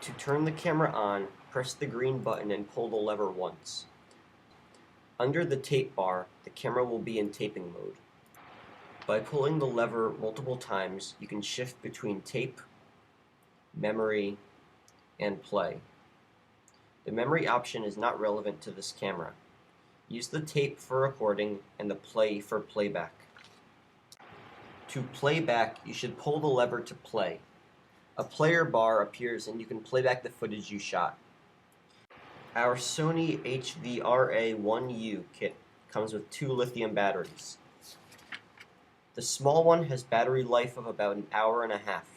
To turn the camera on, press the green button and pull the lever once. Under the tape bar, the camera will be in taping mode. By pulling the lever multiple times, you can shift between tape, memory, and play. The memory option is not relevant to this camera. Use the tape for recording and the play for playback. To play back, you should pull the lever to play. A player bar appears and you can play back the footage you shot. Our Sony HVRA-1U kit comes with 2 lithium batteries. The small one has battery life of about an hour and a half.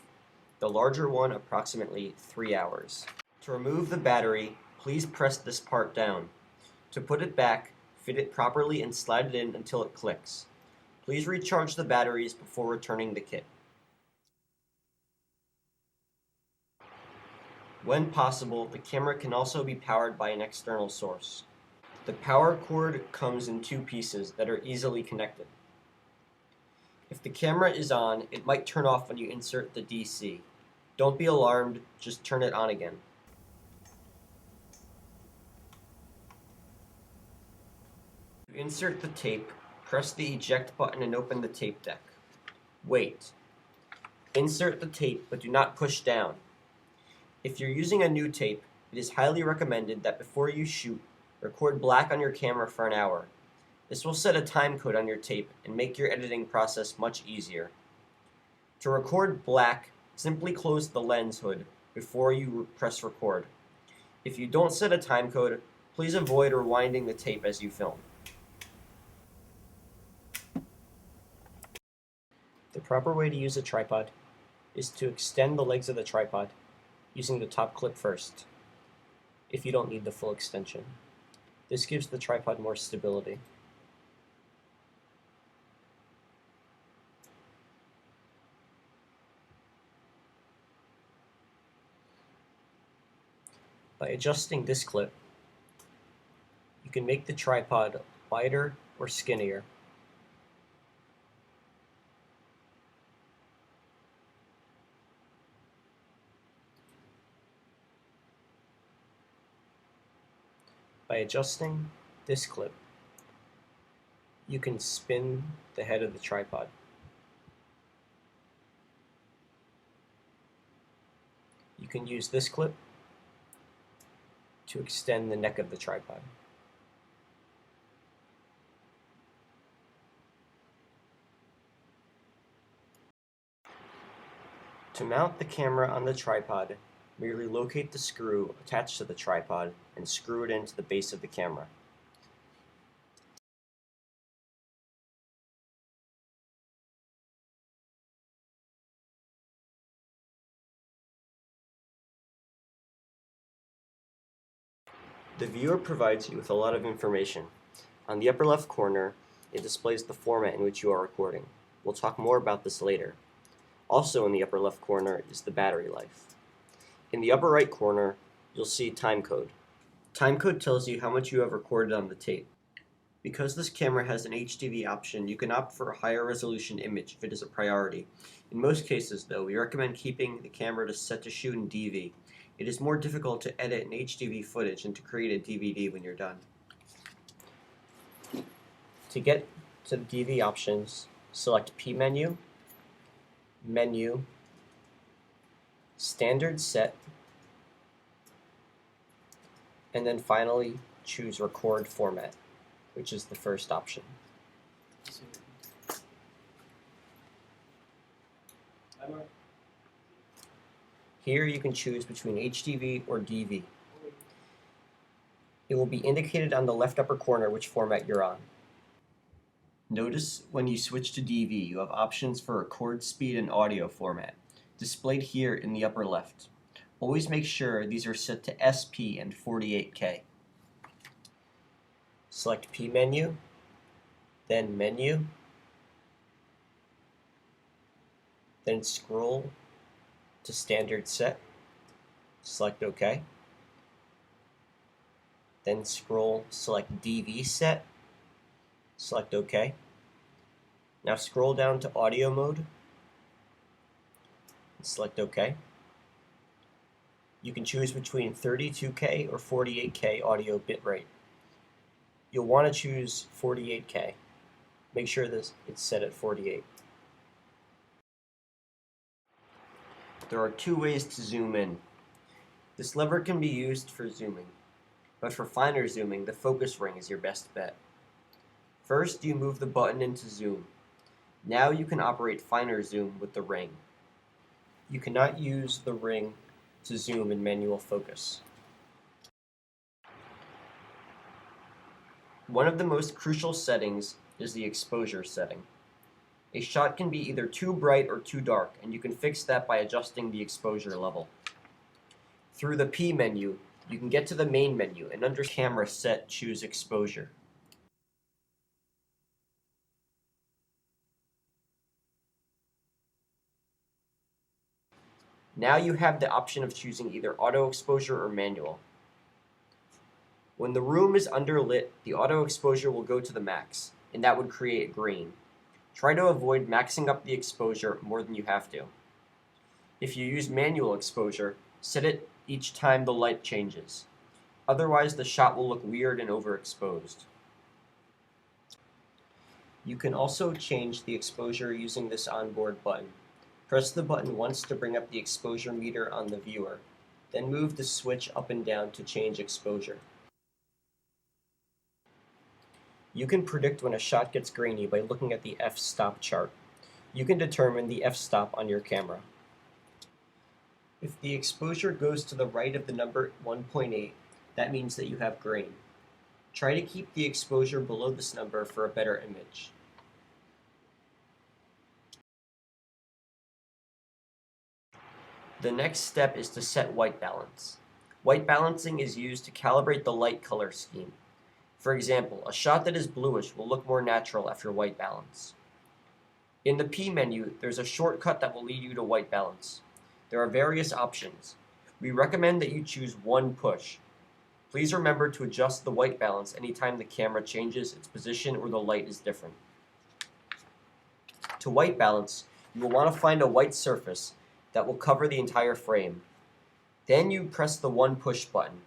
The larger one approximately 3 hours. To remove the battery, please press this part down. To put it back, fit it properly and slide it in until it clicks. Please recharge the batteries before returning the kit. When possible, the camera can also be powered by an external source. The power cord comes in 2 pieces that are easily connected. If the camera is on, it might turn off when you insert the DC. Don't be alarmed, just turn it on again. To insert the tape, press the eject button and open the tape deck. Wait. Insert the tape, but do not push down. If you're using a new tape, it is highly recommended that before you shoot, record black on your camera for an hour. This will set a time code on your tape and make your editing process much easier. To record black, simply close the lens hood before you press record. If you don't set a time code, please avoid rewinding the tape as you film. The proper way to use a tripod is to extend the legs of the tripod using the top clip first, if you don't need the full extension. This gives the tripod more stability. By adjusting this clip, you can make the tripod wider or skinnier. By adjusting this clip, you can spin the head of the tripod. You can use this clip to extend the neck of the tripod. To mount the camera on the tripod, merely locate the screw attached to the tripod and screw it into the base of the camera. The viewer provides you with a lot of information. On the upper left corner, it displays the format in which you are recording. We'll talk more about this later. Also in the upper left corner is the battery life. In the upper right corner, you'll see time code. Time code tells you how much you have recorded on the tape. Because this camera has an HDV option, you can opt for a higher resolution image if it is a priority. In most cases, though, we recommend keeping the camera set to shoot in DV. It is more difficult to edit an HDV footage and to create a DVD when you're done. To get to the DV options, select P menu, Menu, Standard Set, and then finally choose Record Format, which is the first option. Here you can choose between HDV or DV. It will be indicated on the left upper corner which format you're on. Notice when you switch to DV, you have options for record speed and audio format, displayed here in the upper left. Always make sure these are set to SP and 48K. Select P menu, then Menu, then scroll to Standard Set, select OK, then select DV Set, select OK. Now scroll down to Audio Mode, and select OK. You can choose between 32K or 48K audio bitrate. You'll want to choose 48K. Make sure this it's set at 48. There are two ways to zoom in. This lever can be used for zooming, but for finer zooming, the focus ring is your best bet. First, you move the button into zoom. Now you can operate finer zoom with the ring. You cannot use the ring to zoom in manual focus. One of the most crucial settings is the exposure setting. A shot can be either too bright or too dark, and you can fix that by adjusting the exposure level. Through the P menu, you can get to the main menu and under Camera Set, choose Exposure. Now you have the option of choosing either auto exposure or manual. When the room is underlit, the auto exposure will go to the max, and that would create green. Try to avoid maxing up the exposure more than you have to. If you use manual exposure, set it each time the light changes. Otherwise, the shot will look weird and overexposed. You can also change the exposure using this onboard button. Press the button once to bring up the exposure meter on the viewer, then move the switch up and down to change exposure. You can predict when a shot gets grainy by looking at the f-stop chart. You can determine the f-stop on your camera. If the exposure goes to the right of the number 1.8, that means that you have grain. Try to keep the exposure below this number for a better image. The next step is to set white balance. White balancing is used to calibrate the light color scheme. For example, a shot that is bluish will look more natural after white balance. In the P menu, there's a shortcut that will lead you to white balance. There are various options. We recommend that you choose one push. Please remember to adjust the white balance anytime the camera changes its position or the light is different. To white balance, you will want to find a white surface that will cover the entire frame. Then you press the one push button.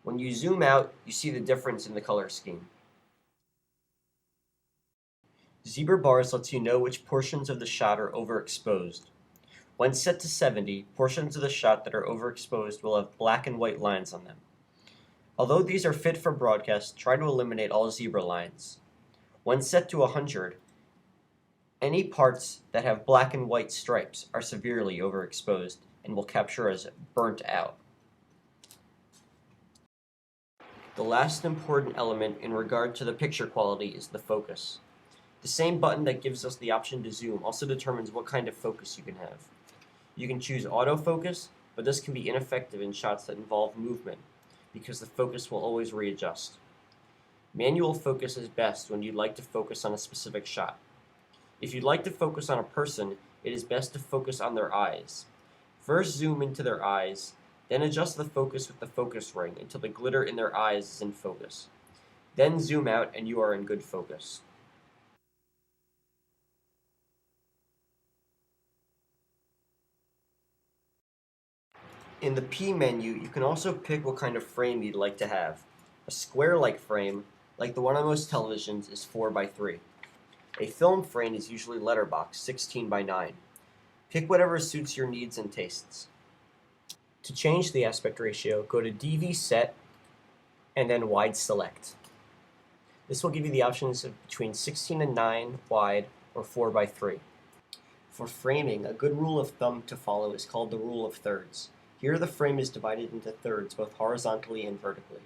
When you zoom out, you see the difference in the color scheme. Zebra bars lets you know which portions of the shot are overexposed. When set to 70, portions of the shot that are overexposed will have black and white lines on them. Although these are fit for broadcast, try to eliminate all zebra lines. When set to 100, any parts that have black and white stripes are severely overexposed and will capture as burnt out. The last important element in regard to the picture quality is the focus. The same button that gives us the option to zoom also determines what kind of focus you can have. You can choose autofocus, but this can be ineffective in shots that involve movement, because the focus will always readjust. Manual focus is best when you'd like to focus on a specific shot. If you'd like to focus on a person, it is best to focus on their eyes. First zoom into their eyes, then adjust the focus with the focus ring until the glitter in their eyes is in focus. Then zoom out and you are in good focus. In the P menu, you can also pick what kind of frame you'd like to have. A square-like frame, like the one on most televisions, is 4x3. A film frame is usually letterbox, 16x9. Pick whatever suits your needs and tastes. To change the aspect ratio, go to DV Set and then Wide Select. This will give you the options of between 16 and 9 wide or 4x3. For framing, a good rule of thumb to follow is called the rule of thirds. Here the frame is divided into thirds both horizontally and vertically.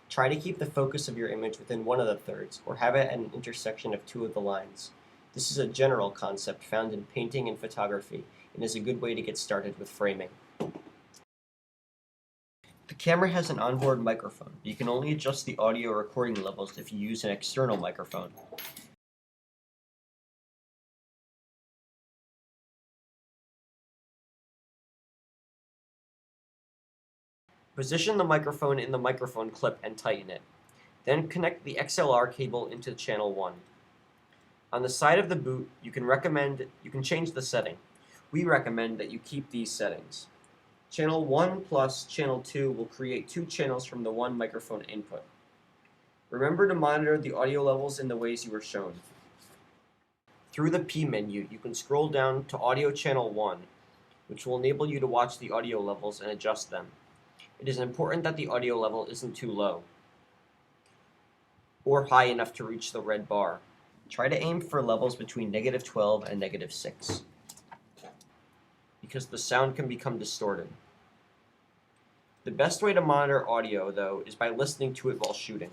Try to keep the focus of your image within one of the thirds, or have it at an intersection of two of the lines. This is a general concept found in painting and photography, and is a good way to get started with framing. The camera has an onboard microphone, but you can only adjust the audio recording levels if you use an external microphone. Position the microphone in the microphone clip and tighten it. Then connect the XLR cable into channel 1. On the side of the boot, you can change the setting. We recommend that you keep these settings. Channel 1 plus Channel 2 will create 2 channels from the one microphone input. Remember to monitor the audio levels in the ways you were shown. Through the P menu, you can scroll down to Audio Channel 1, which will enable you to watch the audio levels and adjust them. It is important that the audio level isn't too low or high enough to reach the red bar. Try to aim for levels between -12 and -6, because the sound can become distorted. The best way to monitor audio, though, is by listening to it while shooting.